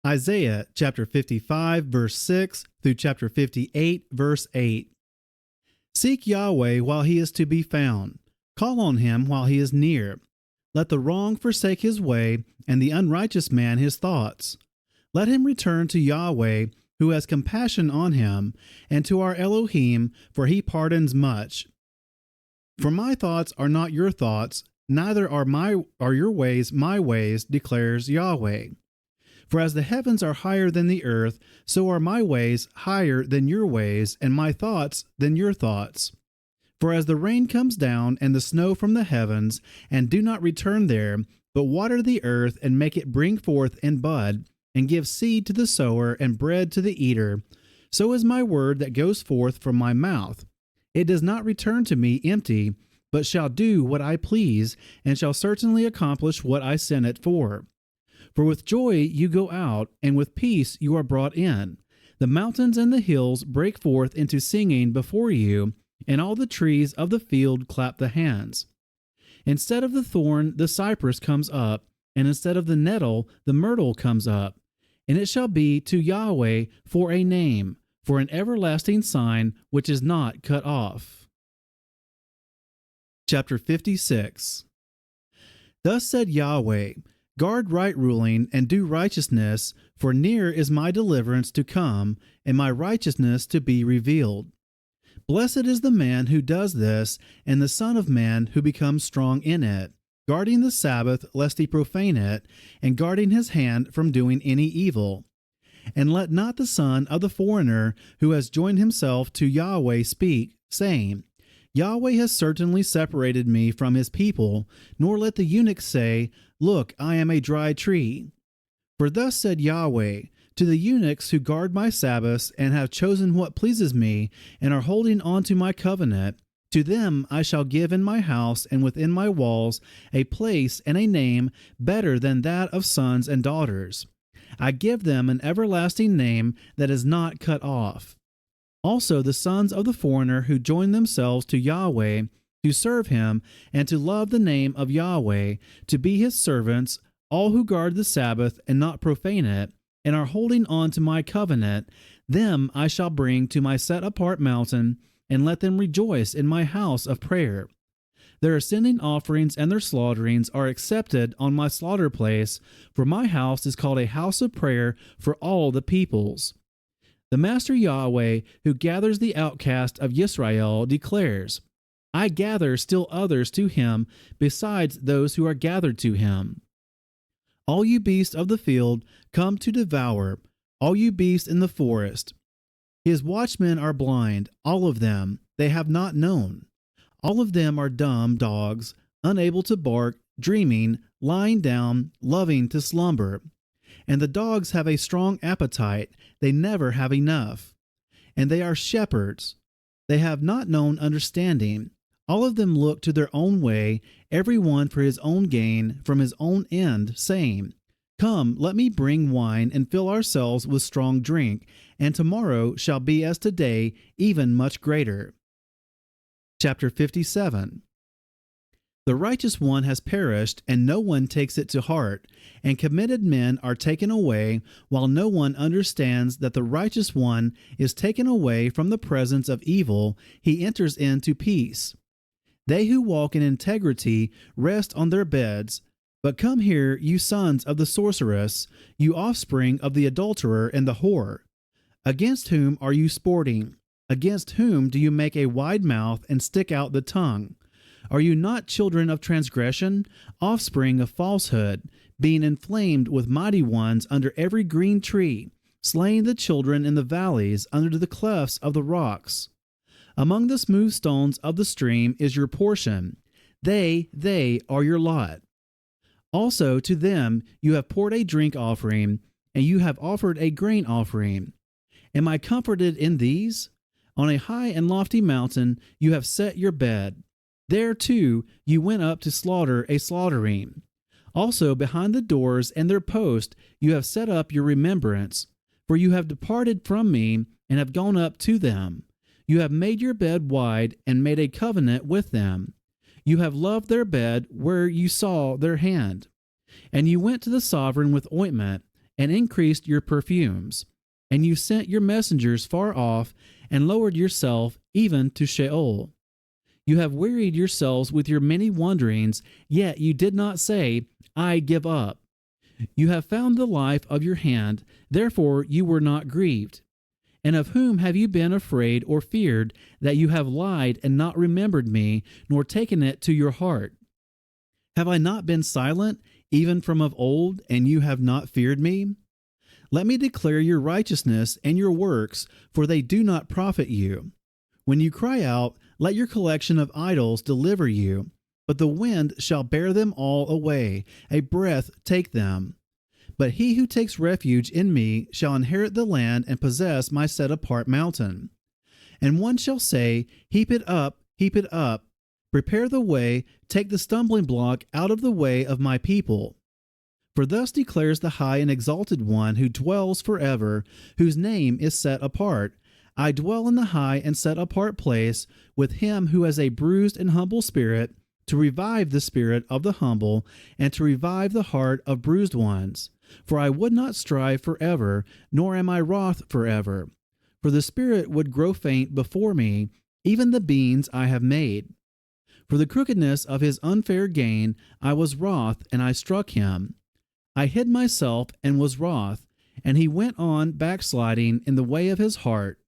Isaiah chapter 55 verse 6 through chapter 58 verse 8. Seek Yahweh while he is to be found. Call on him while he is near. Let the wrong forsake his way, and the unrighteous man his thoughts. Let him return to Yahweh, who has compassion on him, and to our Elohim, for he pardons much. For my thoughts are not your thoughts, neither are your ways my ways, declares Yahweh. For as the heavens are higher than the earth, so are my ways higher than your ways, and my thoughts than your thoughts. For as the rain comes down and the snow from the heavens, and do not return there, but water the earth and make it bring forth and bud, and give seed to the sower and bread to the eater, so is my word that goes forth from my mouth. It does not return to me empty, but shall do what I please, and shall certainly accomplish what I sent it for. For with joy you go out, and with peace you are brought in. The mountains and the hills break forth into singing before you, and all the trees of the field clap the hands. Instead of the thorn, the cypress comes up, and instead of the nettle, the myrtle comes up. And it shall be to Yahweh for a name, for an everlasting sign which is not cut off. Chapter 56. Thus said Yahweh, guard right ruling and do righteousness, for near is my deliverance to come, and my righteousness to be revealed. Blessed is the man who does this, and the son of man who becomes strong in it, guarding the Sabbath lest he profane it, and guarding his hand from doing any evil. And let not the son of the foreigner who has joined himself to Yahweh speak, saying, Yahweh has certainly separated me from his people, nor let the eunuch say, Look, I am a dry tree. For thus said Yahweh, to the eunuchs who guard my Sabbaths and have chosen what pleases me, and are holding on to my covenant, to them I shall give in my house and within my walls a place and a name better than that of sons and daughters. I give them an everlasting name that is not cut off. Also the sons of the foreigner who join themselves to Yahweh, to serve him, and to love the name of Yahweh, to be his servants, all who guard the Sabbath and not profane it, and are holding on to my covenant, them I shall bring to my set-apart mountain, and let them rejoice in my house of prayer. Their ascending offerings and their slaughterings are accepted on my slaughter place, for my house is called a house of prayer for all the peoples. The Master Yahweh, who gathers the outcast of Yisrael, declares, I gather still others to him besides those who are gathered to him. All you beasts of the field come to devour, all you beasts in the forest. His watchmen are blind, all of them, they have not known. All of them are dumb dogs, unable to bark, dreaming, lying down, loving to slumber. And the dogs have a strong appetite, they never have enough. And they are shepherds, they have not known understanding. All of them look to their own way, every one for his own gain, from his own end, saying, Come, let me bring wine and fill ourselves with strong drink, and tomorrow shall be as today, even much greater. Chapter 57. The righteous one has perished, and no one takes it to heart, and committed men are taken away, while no one understands that the righteous one is taken away from the presence of evil, he enters into peace. They who walk in integrity rest on their beds. But come here, you sons of the sorceress, you offspring of the adulterer and the whore. Against whom are you sporting? Against whom do you make a wide mouth and stick out the tongue? Are you not children of transgression, offspring of falsehood, being inflamed with mighty ones under every green tree, slaying the children in the valleys under the clefts of the rocks? Among the smooth stones of the stream is your portion. They are your lot. Also to them you have poured a drink offering, and you have offered a grain offering. Am I comforted in these? On a high and lofty mountain you have set your bed. There too you went up to slaughter a slaughtering. Also behind the doors and their posts you have set up your remembrance, for you have departed from me and have gone up to them. You have made your bed wide and made a covenant with them. You have loved their bed where you saw their hand. And you went to the sovereign with ointment, and increased your perfumes. And you sent your messengers far off, and lowered yourself even to Sheol. You have wearied yourselves with your many wanderings, yet you did not say, I give up. You have found the life of your hand, therefore you were not grieved. And of whom have you been afraid or feared, that you have lied and not remembered me, nor taken it to your heart? Have I not been silent, even from of old, and you have not feared me? Let me declare your righteousness and your works, for they do not profit you. When you cry out, let your collection of idols deliver you, but the wind shall bear them all away, a breath take them. But he who takes refuge in me shall inherit the land and possess my set-apart mountain. And one shall say, heap it up, prepare the way, take the stumbling block out of the way of my people. For thus declares the high and exalted one who dwells forever, whose name is set apart. I dwell in the high and set apart place with him who has a bruised and humble spirit, to revive the spirit of the humble, and to revive the heart of bruised ones. For I would not strive forever, nor am I wroth forever. For the spirit would grow faint before me, even the beings I have made. For the crookedness of his unfair gain I was wroth, and I struck him. I hid myself and was wroth, and he went on backsliding in the way of his heart.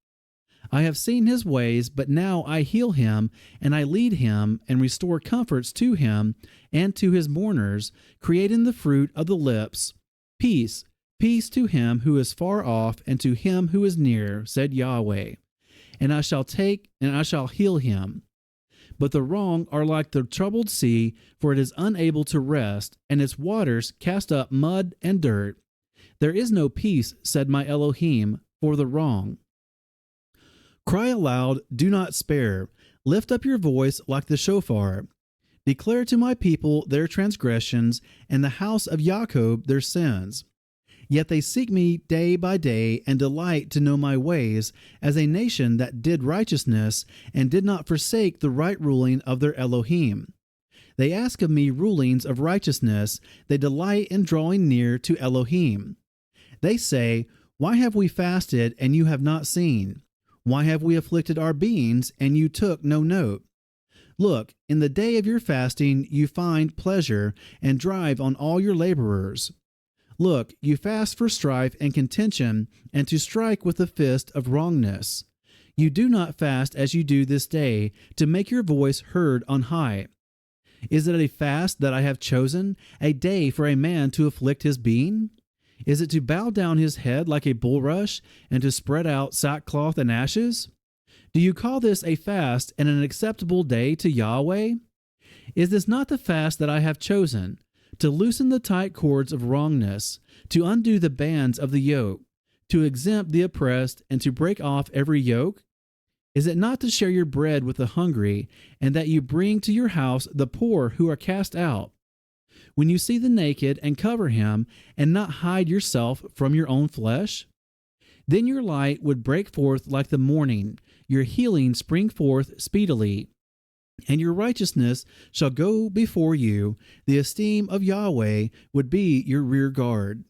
I have seen his ways, but now I heal him, and I lead him, and restore comforts to him and to his mourners, creating the fruit of the lips. Peace, peace to him who is far off, and to him who is near, said Yahuweh. And I shall heal him. But the wrong are like the troubled sea, for it is unable to rest, and its waters cast up mud and dirt. There is no peace, said my Elohim, for the wrong. Cry aloud, do not spare. Lift up your voice like the shofar. Declare to my people their transgressions, and the house of Jacob their sins. Yet they seek me day by day, and delight to know my ways, as a nation that did righteousness, and did not forsake the right ruling of their Elohim. They ask of me rulings of righteousness, they delight in drawing near to Elohim. They say, why have we fasted, and you have not seen? Why have we afflicted our beings, and you took no note? Look, in the day of your fasting you find pleasure, and drive on all your laborers. Look, you fast for strife and contention, and to strike with the fist of wrongness. You do not fast as you do this day, to make your voice heard on high. Is it a fast that I have chosen, a day for a man to afflict his being? Is it to bow down his head like a bulrush, and to spread out sackcloth and ashes? Do you call this a fast and an acceptable day to Yahuweh? Is this not the fast that I have chosen? To loosen the tight cords of wrongness, to undo the bands of the yoke, to exempt the oppressed, and to break off every yoke? Is it not to share your bread with the hungry, and that you bring to your house the poor who are cast out? When you see the naked, and cover him, and not hide yourself from your own flesh? Then your light would break forth like the morning, your healing spring forth speedily. And your righteousness shall go before you, the esteem of Yahuweh would be your rear guard.